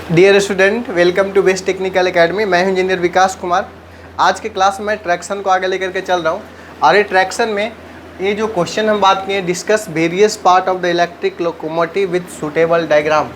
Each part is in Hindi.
Dear student, welcome to best technical academy. मैं हूं इंजीनियर विकास कुमार। आज के क्लास में ट्रैक्शन को आगे लेकर के चल रहा हूं और ये ट्रैक्शन में ये जो क्वेश्चन हम बात किए, discuss various part of the electric locomotive with suitable diagram.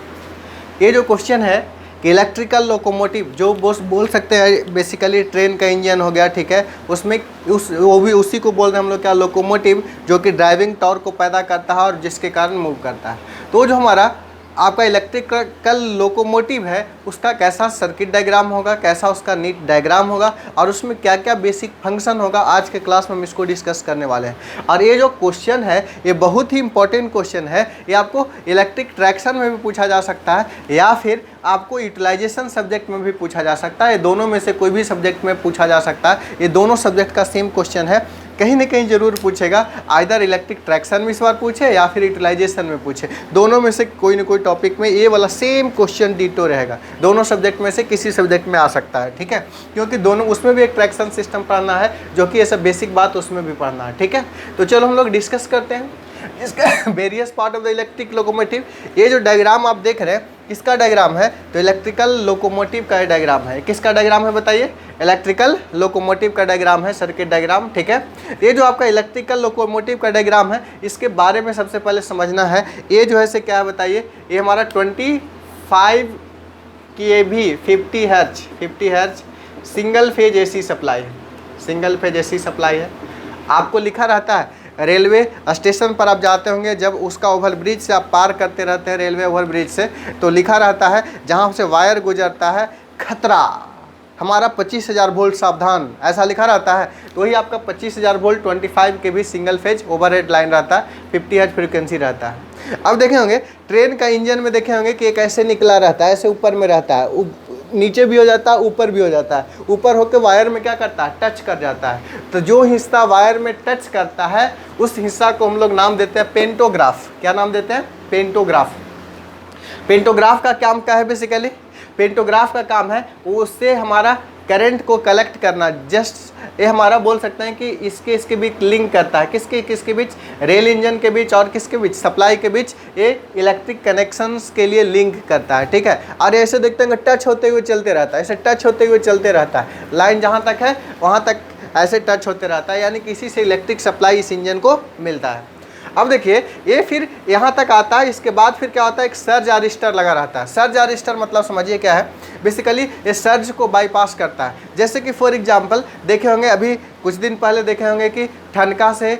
ये जो क्वेश्चन है कि इलेक्ट्रिकल लोकोमोटिव जो बोल सकते हैं बेसिकली ट्रेन का इंजन हो गया, ठीक है, उसमें वो भी उसी को बोलते हैं हम लोग क्या, लोकोमोटिव, जो कि ड्राइविंग टॉर्क को पैदा करता है और जिसके कारण मूव करता है। तो जो हमारा आपका इलेक्ट्रिकल लोकोमोटिव है उसका कैसा सर्किट डायग्राम होगा, कैसा उसका नीट डायग्राम होगा और उसमें क्या क्या बेसिक फंक्शन होगा, आज के क्लास में हम इसको डिस्कस करने वाले हैं। और ये जो क्वेश्चन है ये बहुत ही इंपॉर्टेंट क्वेश्चन है। ये आपको इलेक्ट्रिक ट्रैक्शन में भी पूछा जा सकता है या फिर आपको यूटिलाइजेशन सब्जेक्ट में भी पूछा जा सकता है। ये दोनों में से कोई भी सब्जेक्ट में पूछा जा सकता है। ये दोनों सब्जेक्ट का सेम क्वेश्चन है, कहीं ना कहीं जरूर पूछेगा। आइदर इलेक्ट्रिक ट्रैक्शन में इस बार पूछे या फिर यूटिलाइजेशन में पूछे, दोनों में से कोई ना कोई टॉपिक में ये वाला सेम क्वेश्चन डिटो रहेगा। दोनों सब्जेक्ट में से किसी सब्जेक्ट में आ सकता है, ठीक है, क्योंकि दोनों उसमें भी एक ट्रैक्शन सिस्टम पढ़ना है जो कि ये सब बेसिक बात उसमें भी पढ़ना है, ठीक है। तो चलो हम लोग डिस्कस करते हैं इसका various part of the electric locomotive. ये जो डायग्राम आप देख रहे हैं किसका डायग्राम है, तो इलेक्ट्रिकल लोकोमोटिव का डायग्राम है। किसका डायग्राम है बताइए, इलेक्ट्रिकल लोकोमोटिव का डायग्राम है, सर्किट डायग्राम, ठीक है। ये जो आपका इलेक्ट्रिकल लोकोमोटिव का डायग्राम है इसके बारे में सबसे पहले समझना है। ये जो है से क्या है बताइए, ये हमारा 25 kV 50 hertz single phase AC supply है, सिंगल फेज एसी सप्लाई है। आपको लिखा रहता है रेलवे स्टेशन पर आप जाते होंगे, जब उसका ओवर ब्रिज से आप पार करते रहते हैं रेलवे ओवर ब्रिज से, तो लिखा रहता है जहाँ से वायर गुजरता है खतरा, हमारा 25,000 वोल्ट सावधान, ऐसा लिखा रहता है। तो वही आपका 25,000 volt 25 kV single phase overhead line रहता है, 50 हर्ट्ज फ्रीक्वेंसी रहता है। अब देखे होंगे ट्रेन का इंजन में देखे होंगे कि एक ऐसे निकला रहता है, ऐसे ऊपर में रहता है, नीचे भी हो जाता है, ऊपर भी हो जाता है। ऊपर होकर वायर में क्या करता है, टच कर जाता है। तो जो हिस्सा वायर में टच करता है उस हिस्सा को हम लोग नाम देते हैं पेंटोग्राफ। क्या नाम देते हैं, पेंटोग्राफ। पेंटोग्राफ का काम क्या है बेसिकली, पेंटोग्राफ का काम है उससे हमारा करंट को कलेक्ट करना। जस्ट ये हमारा बोल सकते हैं कि इसके बीच लिंक करता है, किसके बीच, रेल इंजन के बीच और किसके बीच, सप्लाई के बीच, ये इलेक्ट्रिक कनेक्शंस के लिए लिंक करता है, ठीक है। और ऐसे देखते हैं टच होते हुए चलते रहता है, ऐसे टच होते हुए चलते रहता है, लाइन जहाँ तक है वहाँ तक ऐसे टच होते रहता है, यानी कि इसी से इलेक्ट्रिक सप्लाई इस इंजन को मिलता है। अब देखिए ये फिर यहाँ तक आता है, इसके बाद फिर क्या होता है, एक सर्ज अरिस्टर लगा रहता है। सर्ज अरिस्टर मतलब समझिए क्या है, बेसिकली ये सर्ज को बाईपास करता है। जैसे कि फॉर एग्जांपल देखे होंगे, अभी कुछ दिन पहले देखे होंगे कि ठनका से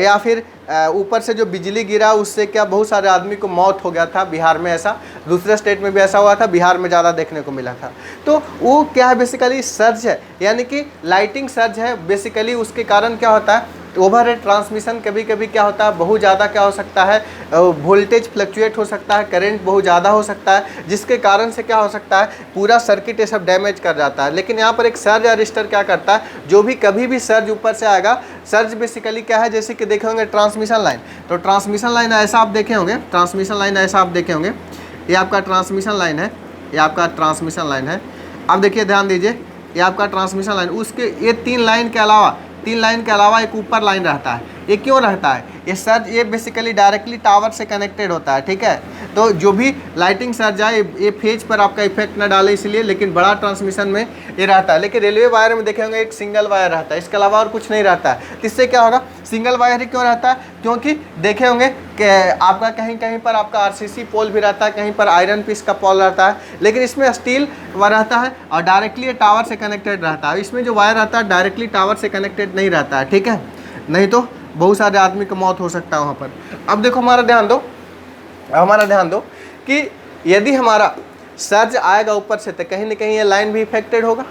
या फिर ऊपर से जो बिजली गिरा उससे क्या बहुत सारे आदमी को मौत हो गया था बिहार में। ऐसा दूसरे स्टेट में भी ऐसा हुआ था, बिहार में ज़्यादा देखने को मिला था। तो वो क्या है बेसिकली सर्ज है, यानी कि लाइटिंग सर्ज है बेसिकली। उसके कारण क्या होता है, ओवरहेड ट्रांसमिशन कभी कभी क्या होता है, बहुत ज़्यादा क्या हो सकता है, वोल्टेज फ्लक्चुएट हो सकता है, करंट बहुत ज़्यादा हो सकता है, जिसके कारण से क्या हो सकता है, पूरा सर्किट ये सब डैमेज कर जाता है। लेकिन यहाँ पर एक सर्ज अरिस्टर क्या करता है, जो भी कभी भी सर्ज ऊपर से आएगा, सर्ज बेसिकली क्या है, जैसे कि देखे होंगे ट्रांसमिशन लाइन, तो ट्रांसमिशन लाइन ऐसा आप देखे होंगे, ट्रांसमिशन लाइन ऐसा आप देखे होंगे, ये आपका ट्रांसमिशन लाइन है, ये आपका ट्रांसमिशन लाइन है। अब देखिए ध्यान दीजिए, ये आपका ट्रांसमिशन लाइन, उसके ये तीन लाइन के अलावा एक ऊपर लाइन रहता है। ये क्यों रहता है, ये सर्ज ये बेसिकली डायरेक्टली टावर से कनेक्टेड होता है, ठीक है। तो जो भी लाइटिंग सर्ज है ये फेज पर आपका इफेक्ट न डाले इसलिए, लेकिन बड़ा ट्रांसमिशन में ये रहता है। लेकिन रेलवे वायर में देखे होंगे एक सिंगल वायर रहता है, इसके अलावा और कुछ नहीं रहता है। इससे क्या होगा, सिंगल वायर ही क्यों रहता है, क्योंकि देखे होंगे कि आपका कहीं कहीं पर आपका आरसीसी पोल भी रहता है, कहीं पर आयरन पीस का पोल रहता है, लेकिन इसमें स्टील रहता है और डायरेक्टली टावर से कनेक्टेड रहता है। इसमें जो वायर रहता है डायरेक्टली टावर से कनेक्टेड नहीं रहता है, ठीक है, नहीं तो बहुत सारे आदमी की मौत हो सकता है वहाँ पर। अब देखो हमारा ध्यान दो कि यदि हमारा सर्ज आएगा ऊपर से तो कहीं ना कहीं ये लाइन भी इफेक्टेड होगा।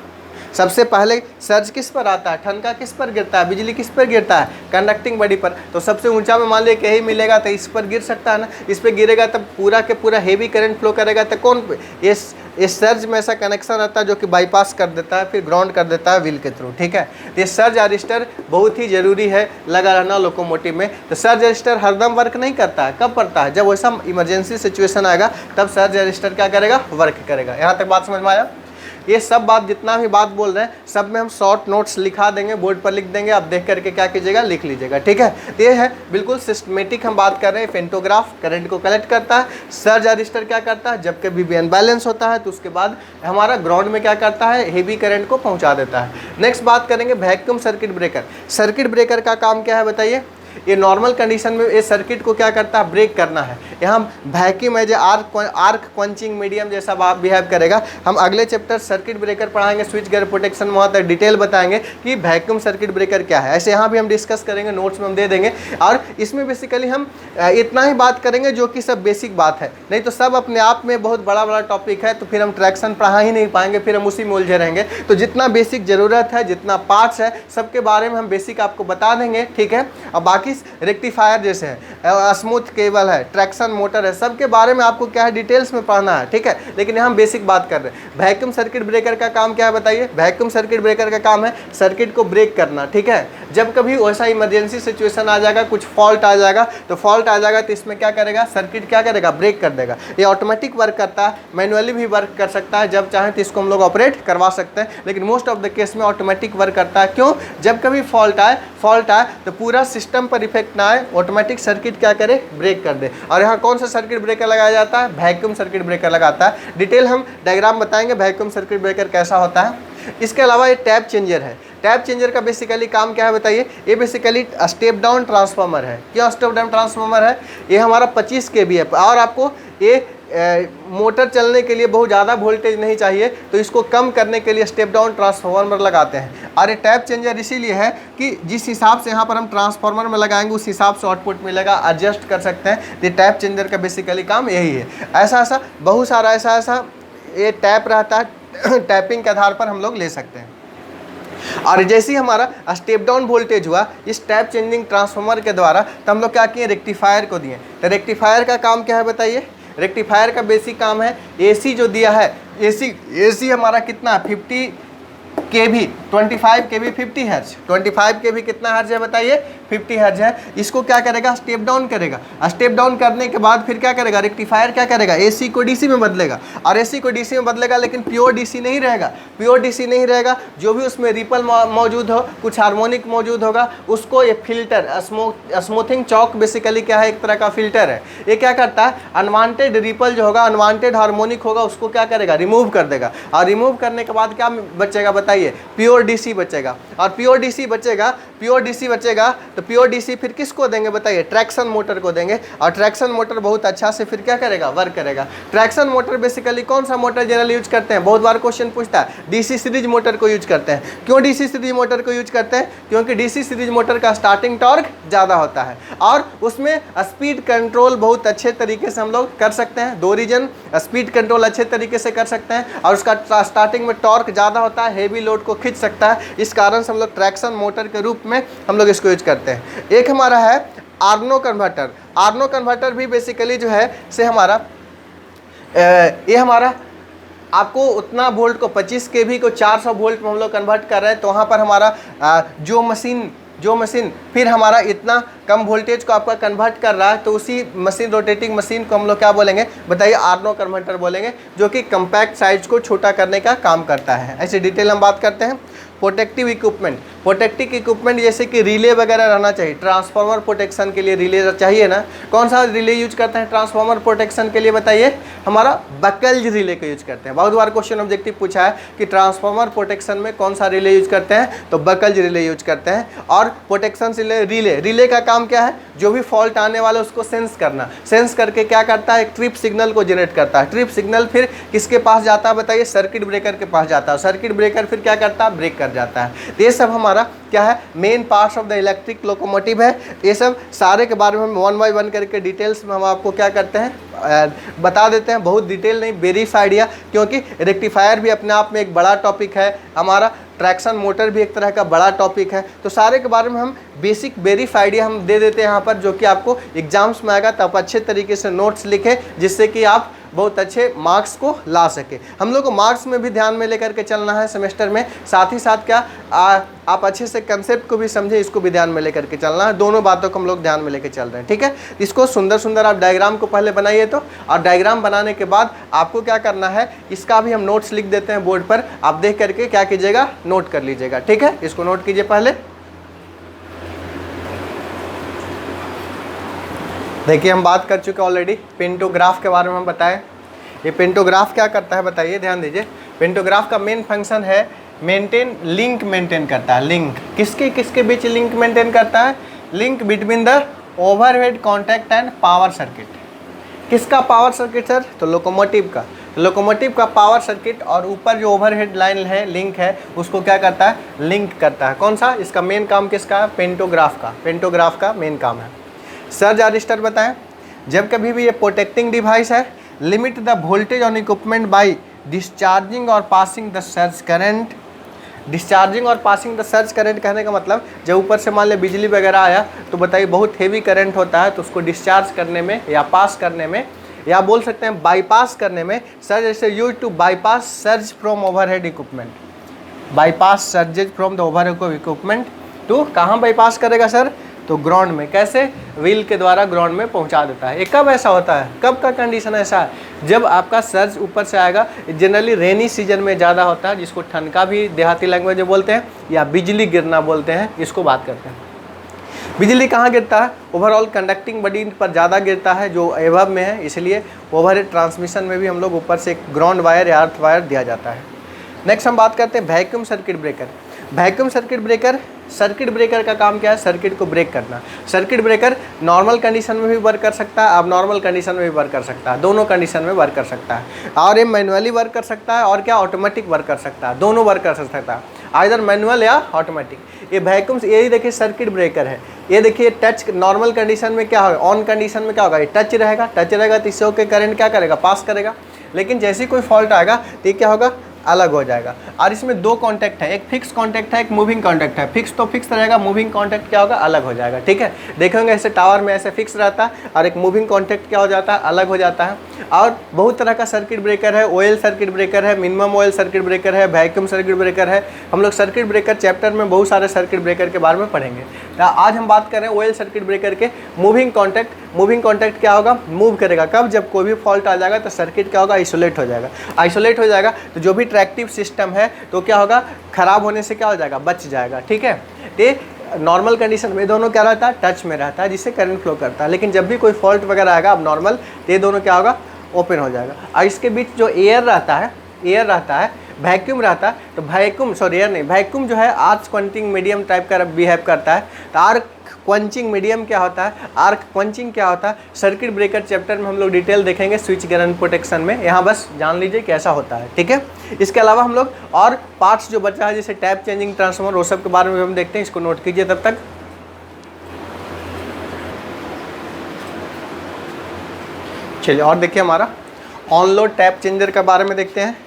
सबसे पहले सर्ज किस पर आता है, ठनका किस पर गिरता है, बिजली किस पर गिरता है, कंडक्टिंग बॉडी पर। तो सबसे ऊंचा में मान लिया कहीं मिलेगा तो इस पर गिर सकता है ना, इस पर गिरेगा तब पूरा के पूरा हेवी करंट फ्लो करेगा, तो कौन इस सर्ज में ऐसा कनेक्शन रहता है जो कि बाईपास कर देता है, फिर ग्राउंड कर देता है व्हील के थ्रू, ठीक है। तो ये सर्ज अरिस्टर बहुत ही ज़रूरी है लगा रहना लोकोमोटिव में। तो सर्ज अरिस्टर हरदम वर्क नहीं करता है, कब करता है, जब वैसा इमरजेंसी सिचुएशन आएगा तब सर्ज अरिस्टर क्या करेगा, वर्क करेगा। यहाँ तक बात समझ में आया। ये सब बात जितना भी बात बोल रहे हैं सब में हम शॉर्ट नोट्स लिखा देंगे, बोर्ड पर लिख देंगे, आप देख करके क्या कीजिएगा, लिख लीजिएगा, ठीक है। ये है बिल्कुल सिस्टमेटिक हम बात कर रहे हैं। फेंटोग्राफ करंट को कलेक्ट करता है, सर्ज अरिस्टर क्या करता है, जब कभी भी अनबैलेंस होता है तो उसके बाद हमारा ग्राउंड में क्या करता है, हेवी करंट को पहुंचा देता है। नेक्स्ट बात करेंगे vacuum circuit breaker. Circuit breaker का काम क्या है बताइए। ये नॉर्मल कंडीशन में ये सर्किट को क्या करता है, ब्रेक करना है। यहाँ वैक्यूम एज आर्क क्वंचिंग मीडियम जैसा बिहेव करेगा। हम अगले चैप्टर सर्किट ब्रेकर पढ़ाएंगे, स्विच गियर प्रोटेक्शन, वहाँ तक डिटेल बताएंगे कि वैक्यूम सर्किट ब्रेकर क्या है। ऐसे यहाँ भी हम डिस्कस करेंगे, नोट्स में हम दे देंगे। और इसमें बेसिकली हम इतना ही बात करेंगे जो कि सब बेसिक बात है, नहीं तो सब अपने आप में बहुत बड़ा बड़ा टॉपिक है, तो फिर हम ट्रैक्शन पढ़ा ही नहीं पाएंगे, फिर हम उसी में उलझे रहेंगे। तो जितना बेसिक ज़रूरत है, जितना पार्ट्स है, सबके बारे में हम बेसिक आपको बता देंगे, ठीक है। और बाकी रेक्टिफायर जैसे है, स्मूथ केबल है, ट्रैक्शन मोटर है, सबके बारे में आपको क्या है, डिटेल्स में पढ़ना है, ठीक है। लेकिन हम बेसिक बात कर रहे हैं। वैक्यूम सर्किट ब्रेकर का काम क्या है बताइए। वैक्यूम सर्किट ब्रेकर का काम है सर्किट को ब्रेक करना, ठीक है। जब कभी वैसा इमरजेंसी सिचुएशन आ जाएगा, कुछ फॉल्ट आ जाएगा, तो फॉल्ट आ जाएगा तो इसमें क्या करेगा, सर्किट क्या करेगा, ब्रेक कर देगा। ये ऑटोमेटिक वर्क करता है, मैनुअली भी वर्क कर सकता है, जब चाहें तो इसको हम लोग ऑपरेट करवा सकते हैं, लेकिन मोस्ट ऑफ द केस में ऑटोमेटिक वर्क करता है। क्यों, जब कभी फॉल्ट आए तो पूरा सिस्टम पर इफेक्ट ना आए, ऑटोमेटिक सर्किट क्या करे, ब्रेक कर दे। और यहाँ कौन सा सर्किट ब्रेकर लगाया जाता है, वैक्यूम सर्किट ब्रेकर लगाता है। डिटेल हम डायग्राम बताएंगे वैक्यूम सर्किट ब्रेकर कैसा होता है। इसके अलावा ये टैप चेंजर है। टैप चेंजर का बेसिकली काम क्या है बताइए। ये बेसिकली स्टेप डाउन ट्रांसफार्मर है। क्या स्टेप डाउन ट्रांसफार्मर है, ये हमारा 25 kV है और आपको ये मोटर चलने के लिए बहुत ज़्यादा वोल्टेज नहीं चाहिए, तो इसको कम करने के लिए स्टेप डाउन ट्रांसफार्मर लगाते हैं। और ये टैप चेंजर इसीलिए है कि जिस हिसाब से यहाँ पर हम ट्रांसफार्मर में लगाएंगे उस हिसाब से आउटपुट मिलेगा, एडजस्ट कर सकते हैं। ये टैप चेंजर का बेसिकली काम यही है। ऐसा बहुत सारा ऐसा ये टैप रहता है, टैपिंग के आधार पर हम लोग ले सकते हैं। और जैसे ही हमारा स्टेप डाउन वोल्टेज हुआ इस टैप चेंजिंग ट्रांसफार्मर के द्वारा, तो हम लोग क्या किए, रेक्टिफायर को दिए। तो रेक्टिफायर का काम क्या है बताइए। रेक्टिफायर का बेसिक काम है, एसी जो दिया है, एसी हमारा कितना है, 50 kV, 25 kV 50 हर्ट्ज। 25 kV कितना हर्ट्ज है बताइए, 50 हर्ट्ज है। इसको क्या करेगा, स्टेप डाउन करेगा। स्टेप डाउन करने के बाद फिर क्या करेगा, रेक्टिफायर क्या करेगा, एसी को डीसी में बदलेगा। और एसी को डीसी में बदलेगा, लेकिन प्योर डीसी नहीं रहेगा। प्योर डीसी नहीं रहेगा, जो भी उसमें रिपल मौजूद हो, कुछ हार्मोनिक मौजूद होगा, उसको ये फिल्टर, स्मूथिंग चौक बेसिकली क्या है, एक तरह का फिल्टर है। ये क्या करता है, अनवांटेड रिपल जो होगा, अनवांटेड हार्मोनिक होगा, उसको क्या करेगा, रिमूव कर देगा। और रिमूव करने के बाद क्या बचेगा बताइए, प्योर डीसी बचेगा। और प्योर डीसी बचेगा तो प्योर डीसी फिर किसको देंगे बताइए, ट्रैक्शन मोटर को देंगे। और ट्रैक्शन मोटर बहुत अच्छा से फिर क्या करेगा, वर्क करेगा। ट्रैक्शन मोटर बेसिकली कौन सा मोटर जनरल यूज करते हैं, बहुत बार क्वेश्चन पूछता है, डीसी सीरीज मोटर को यूज करते हैं। क्यों डीसी सीरीज मोटर को यूज करते हैं, क्योंकि डीसी सीरीज मोटर का स्टार्टिंग टॉर्क ज़्यादा होता है और उसमें स्पीड कंट्रोल बहुत अच्छे तरीके से हम लोग कर सकते हैं। 2 रीजन, स्पीड कंट्रोल अच्छे तरीके से कर सकते हैं और उसका स्टार्टिंग में टॉर्क ज़्यादा होता है, हेवी लोड को खींच सकता है। इस कारण से हम लोग ट्रैक्शन मोटर के रूप में हम लोग इसको यूज करते हैं। एक हमारा है आर्नो कन्वर्टर। आर्नो कन्वर्टर भी बेसिकली जो है से हमारा ये हमारा आपको उतना वोल्ट को 25 kV को 400 वोल्ट में हम लोग कन्वर्ट कर रहे हैं। तो वहाँ पर हमारा जो मशीन फिर हमारा इतना कम वोल्टेज को आपका कन्वर्ट कर रहा है, तो उसी मशीन, रोटेटिंग मशीन को हम लोग क्या बोलेंगे बताइए, आर्नो कन्वर्टर बोलेंगे, जो कि कम्पैक्ट साइज को छोटा करने का काम करता है। ऐसे डिटेल हम बात करते हैं। प्रोटेक्टिव इक्विपमेंट जैसे कि रिले वगैरह रहना चाहिए। ट्रांसफार्मर प्रोटेक्शन के लिए रिले चाहिए ना। कौन सा रिले यूज करते हैं ट्रांसफार्मर प्रोटेक्शन के लिए बताइए, हमारा बकल्ज रिले को यूज करते हैं। बहुत बार क्वेश्चन ऑब्जेक्टिव पूछा है कि ट्रांसफार्मर प्रोटेक्शन में कौन सा रिले यूज करते हैं, तो बकल्ज रिले यूज करते हैं। और प्रोटेक्शन रिले का काम क्या है, जो भी फॉल्ट आने वाला है उसको सेंस करना। सेंस करके क्या करता है, एक ट्रिप सिग्नल को जनरेट करता है। ट्रिप सिग्नल फिर किसके पास जाता है बताइए, सर्किट ब्रेकर के पास जाता है। सर्किट ब्रेकर फिर क्या करता है, ब्रेक कर जाता है। तो ये सब हमारा क्या है, main parts of the electric locomotive है। ये सब सारे के बारे में हम 1 by 1 करके डिटेल्स में हम आपको क्या करते हैं, बता देते हैं। बहुत डिटेल नहीं, ब्रीफ आइडिया, क्योंकि रेक्टिफायर भी अपने आप में एक बड़ा टॉपिक है, हमारा ट्रैक्शन मोटर भी एक तरह का बड़ा टॉपिक है। तो सारे के बारे में हम बेसिक ब्रीफ आइडिया हम दे देते हैं यहाँ पर, जो कि आपको एग्जाम्स में आएगा। तो आप अच्छे तरीके से नोट्स लिखें, जिससे कि आप बहुत अच्छे मार्क्स को ला सके। हम लोग को मार्क्स में भी ध्यान में लेकर के चलना है सेमेस्टर में, साथ ही साथ क्या आप अच्छे से कंसेप्ट को भी समझे, इसको भी ध्यान में लेकर के चलना है। दोनों बातों को हम लोग ध्यान में लेकर चल रहे हैं, ठीक है। इसको सुंदर सुंदर आप डायग्राम को पहले बनाइए तो, और डायग्राम बनाने के बाद आपको क्या करना है, इसका भी हम नोट्स लिख देते हैं बोर्ड पर, आप देख करके क्या कीजिएगा, नोट कर लीजिएगा, ठीक है। इसको नोट कीजिए पहले। देखिए हम बात कर चुके ऑलरेडी पेंटोग्राफ के बारे में हम बताएं। ये पेंटोग्राफ क्या करता है बताइए, ध्यान दीजिए। पेंटोग्राफ का मेन फंक्शन है मेंटेन, लिंक मेंटेन करता है। लिंक किसके किसके बीच लिंक मेंटेन करता है? Link between the overhead contact and power circuit. किसका पावर सर्किट सर? तो लोकोमोटिव का। लोकोमोटिव का पावर सर्किट और ऊपर जो ओवरहेड लाइन है, लिंक है, उसको क्या करता है? लिंक करता है। कौन सा? इसका मेन काम किसका है? पेंटोग्राफ का। पेंटोग्राफ का मेन काम है। सर्ज अरेस्टर बताएं। जब कभी भी ये प्रोटेक्टिंग डिवाइस है, limit the voltage on equipment by discharging और passing the surge current. Discharging और पासिंग द सर्ज करंट कहने का मतलब, जब ऊपर से मान ले बिजली वगैरह आया तो बताइए बहुत हेवी करंट होता है, तो उसको डिस्चार्ज करने में या पास करने में, या बोल सकते हैं बाईपास करने में, surge arrester use to bypass surge from overhead equipment. Bypass surges from the overhead equipment तो कहाँ बाईपास करेगा सर? तो ग्राउंड में। कैसे? व्हील के द्वारा ग्राउंड में पहुंचा देता है। ये कब ऐसा होता है? कब का कंडीशन ऐसा है? जब आपका सर्ज ऊपर से आएगा। जनरली रेनी सीजन में ज़्यादा होता है, जिसको ठनका भी देहाती लैंग्वेज में बोलते हैं, या बिजली गिरना बोलते हैं, इसको बात करते हैं। बिजली कहाँ गिरता है? ओवरऑल कंडक्टिंग बॉडी पर ज़्यादा गिरता है जो एबव में है, इसलिए ओवरहेड ट्रांसमिशन में भी हम लोग ऊपर से एक ग्राउंड वायर या अर्थ वायर दिया जाता है। नेक्स्ट हम बात करते हैं vacuum circuit breaker. Vacuum circuit breaker, circuit breaker का काम क्या है? सर्किट को ब्रेक करना। सर्किट ब्रेकर नॉर्मल कंडीशन में भी वर्क कर सकता है, अब नॉर्मल कंडीशन में भी वर्क कर सकता है, दोनों कंडीशन में वर्क कर सकता है। और ये मैनुअली वर्क कर सकता है और क्या ऑटोमेटिक वर्क कर सकता है, दोनों वर्क कर सकता है, आइदर मैनुअल या ऑटोमेटिक। ये वैक्यूम्स, यही देखिए सर्किट ब्रेकर है। ये देखिए टच, नॉर्मल कंडीशन में क्या होगा? ऑन कंडीशन में क्या होगा? ये टच रहेगा, टच रहेगा तो इससे होकर करंट क्या करेगा? पास करेगा। लेकिन जैसे ही कोई फॉल्ट आएगा तो ये क्या होगा? अलग हो जाएगा। और इसमें दो कॉन्टैक्ट है, एक फिक्स कॉन्टैक्ट है, एक मूविंग कॉन्टैक्ट है। फिक्स तो फिक्स रहेगा, मूविंग कॉन्टैक्ट क्या होगा? अलग हो जाएगा, ठीक है। देखेंगे ऐसे टावर में ऐसे फिक्स रहता है और एक मूविंग कॉन्टैक्ट क्या हो जाता है? अलग हो जाता है। और बहुत तरह का सर्किट ब्रेकर है, ऑयल सर्किट ब्रेकर है, मिनिमम ऑयल सर्किट ब्रेकर है, वैक्यूम सर्किट ब्रेकर है। हम लोग सर्किट ब्रेकर चैप्टर में बहुत सारे सर्किट ब्रेकर के बारे में पढ़ेंगे। आज हम बात कर रहे हैं ऑयल सर्किट ब्रेकर के मूविंग कॉन्टैक्ट। मूविंग कॉन्टैक्ट क्या होगा? मूव करेगा। कब? जब कोई भी फॉल्ट आ जाएगा तो सर्किट क्या होगा? आइसोलेट हो जाएगा। आइसोलेट हो जाएगा तो जो भी ट्रैक्टिव सिस्टम है तो क्या होगा? खराब होने से क्या हो जाएगा? बच जाएगा, ठीक है। ये नॉर्मल कंडीशन में दोनों क्या रहता है? टच में रहता है, जिससे करंट फ्लो करता है। लेकिन जब भी कोई फॉल्ट वगैरह आएगा अब नॉर्मल, तो ये दोनों क्या होगा? ओपन हो जाएगा। और इसके बीच जो एयर रहता है, वैक्यूम रहता है, तो वैक्यूम, सॉरी एयर नहीं, वैक्यूम जो है आर्क क्वंचिंग मीडियम टाइप का बिहेव करता है। तो आर्क क्वंचिंग मीडियम क्या होता है? आर्क क्वंचिंग क्या होता है? सर्किट ब्रेकर चैप्टर में हम लोग डिटेल देखेंगे स्विच करंट प्रोटेक्शन में। यहाँ बस जान लीजिए कैसा होता है, ठीक है। इसके अलावा हम लोग और पार्ट्स जो बचा है जैसे टैप चेंजिंग, ट्रांसफार्मर, वो सब के बारे में हम देखते हैं। इसको नोट कीजिए तब तक। चलिए और देखिए हमारा ऑन लोड टैप चेंजर के बारे में देखते हैं।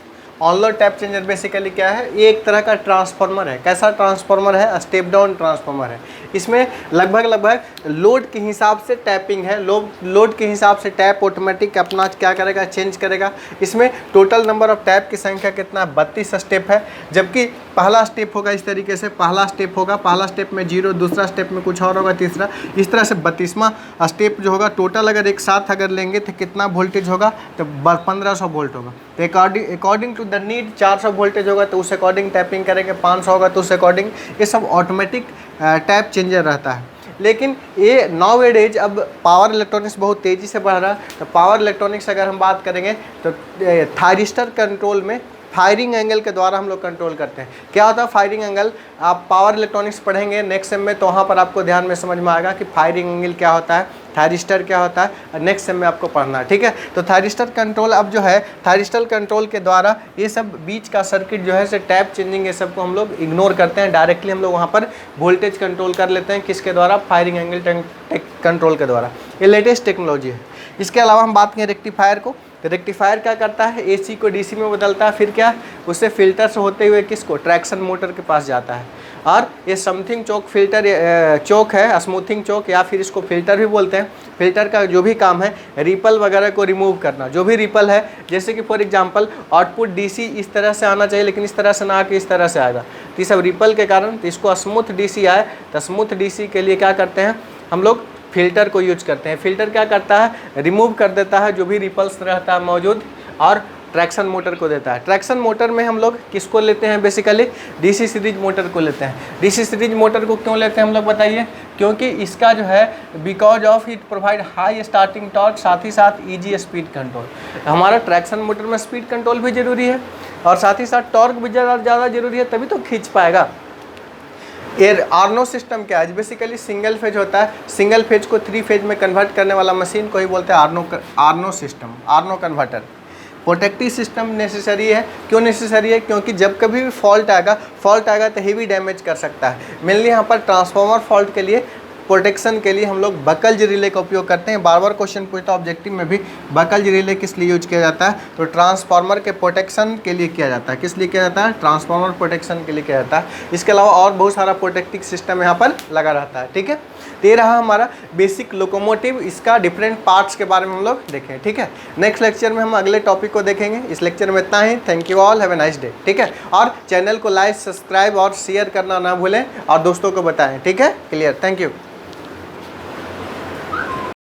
On load tap changer basically क्या है? ये एक तरह का ट्रांसफार्मर है। कैसा ट्रांसफार्मर है? स्टेप डाउन ट्रांसफार्मर है। इसमें लगभग लोड के हिसाब से टैपिंग है। लोड के हिसाब से टैप ऑटोमेटिक अपना क्या करेगा? चेंज करेगा। इसमें टोटल नंबर ऑफ टैप की संख्या कितना? 32 स्टेप है। जबकि पहला स्टेप होगा इस तरीके से, पहला स्टेप होगा, पहला स्टेप में 0, दूसरा स्टेप में कुछ और होगा, तीसरा, इस तरह से 32वां स्टेप जो होगा टोटल अगर एक साथ अगर लेंगे तो कितना वोल्टेज होगा? तो 1500 वोल्ट होगा। तो according to the need 400 voltage होगा तो उस अकॉर्डिंग टैपिंग करेंगे, 500 होगा तो उस अकॉर्डिंग। ये सब ऑटोमेटिक टैप चेंजर रहता है। लेकिन ये नाउ एडेज अब पावर इलेक्ट्रॉनिक्स बहुत तेज़ी से बढ़ रहा है। तो पावर इलेक्ट्रॉनिक्स अगर हम बात करेंगे तो थायरिस्टर कंट्रोल में फायरिंग एंगल के द्वारा हम लोग कंट्रोल करते हैं। क्या होता है फायरिंग एंगल? आप पावर इलेक्ट्रॉनिक्स पढ़ेंगे नेक्स्ट सेम में तो वहाँ पर आपको ध्यान में समझ में आएगा कि फायरिंग एंगल क्या होता है, थायरिस्टर क्या होता है, नेक्स्ट सेम में आपको पढ़ना है, ठीक है। तो थायरिस्टर कंट्रोल अब जो है, थायरिस्टर कंट्रोल के द्वारा ये सब बीच का सर्किट जो है से टैप चेंजिंग ये सब को हम लोग इग्नोर करते हैं। डायरेक्टली हम लोग वहाँ पर वोल्टेज कंट्रोल कर लेते हैं। किसके द्वारा? फायरिंग एंगल कंट्रोल के द्वारा। ये लेटेस्ट टेक्नोलॉजी है। इसके अलावा हम बात करें रेक्टिफायर को, तो रेक्टिफायर क्या करता है? एसी को डीसी में बदलता है। फिर क्या? उससे फिल्टर से होते हुए किसको? ट्रैक्शन मोटर के पास जाता है। और ये समथिंग चोक फिल्टर चोक है, स्मूथिंग चोक या फिर इसको फिल्टर भी बोलते हैं। फिल्टर का जो भी काम है रिपल वगैरह को रिमूव करना, जो भी रिपल है, जैसे कि फॉर एग्जांपल आउटपुट डीसी इस तरह से आना चाहिए लेकिन इस तरह से ना आके इस तरह से आएगा, तो ये सब रिपल के कारण, तो इसको स्मूथ डीसी आए, तो स्मूथ डीसी के लिए क्या करते हैं हम लोग, फिल्टर को यूज करते हैं। फिल्टर क्या करता है, रिमूव कर देता है जो भी रिपल्स रहता है मौजूद, और ट्रैक्शन मोटर को देता है। ट्रैक्शन मोटर में हम लोग किसको लेते हैं, बेसिकली डीसी सीरीज मोटर को लेते हैं। डीसी सीरीज मोटर को क्यों लेते हैं हम लोग बताइए, क्योंकि इसका जो है because of it provide high starting torque, साथ ही साथ ईजी स्पीड कंट्रोल। हमारा ट्रैक्शन मोटर में स्पीड कंट्रोल भी जरूरी है और साथ ही साथ टॉर्क भी ज़्यादा जरूरी है, तभी तो खींच पाएगा। ये आर्नो सिस्टम क्या है, बेसिकली सिंगल फेज होता है, सिंगल फेज को 3 फेज में कन्वर्ट करने वाला मशीन को ही बोलते हैं आर्नो system, आर्नो converter. Protective system necessary है, क्यों नेसेसरी है, क्योंकि जब कभी भी फॉल्ट आएगा तो हेवी डैमेज कर सकता है। मेनली यहाँ पर ट्रांसफार्मर फॉल्ट के लिए, प्रोटेक्शन के लिए हम लोग बकल्ज रिले का उपयोग करते हैं। बार बार क्वेश्चन पूछता है ऑब्जेक्टिव में भी, बकल्ज रिले किस लिए यूज किया जाता है, तो ट्रांसफार्मर के प्रोटेक्शन के लिए किया जाता है। किस लिए किया जाता है, ट्रांसफार्मर प्रोटेक्शन के लिए किया जाता है। इसके अलावा और बहुत सारा प्रोटेक्टिव सिस्टम यहाँ पर लगा रहता है, ठीक है। तो ये रहा हमारा बेसिक लोकोमोटिव, इसका डिफरेंट पार्ट्स के बारे में हम लोग देखें, ठीक है। नेक्स्ट लेक्चर में हम अगले टॉपिक को देखेंगे। इस लेक्चर में इतना ही। Thank you all, have a nice day, ठीक है। और चैनल को लाइक, सब्सक्राइब और शेयर करना ना भूलें और दोस्तों को बताएं, ठीक है। Clear, thank you.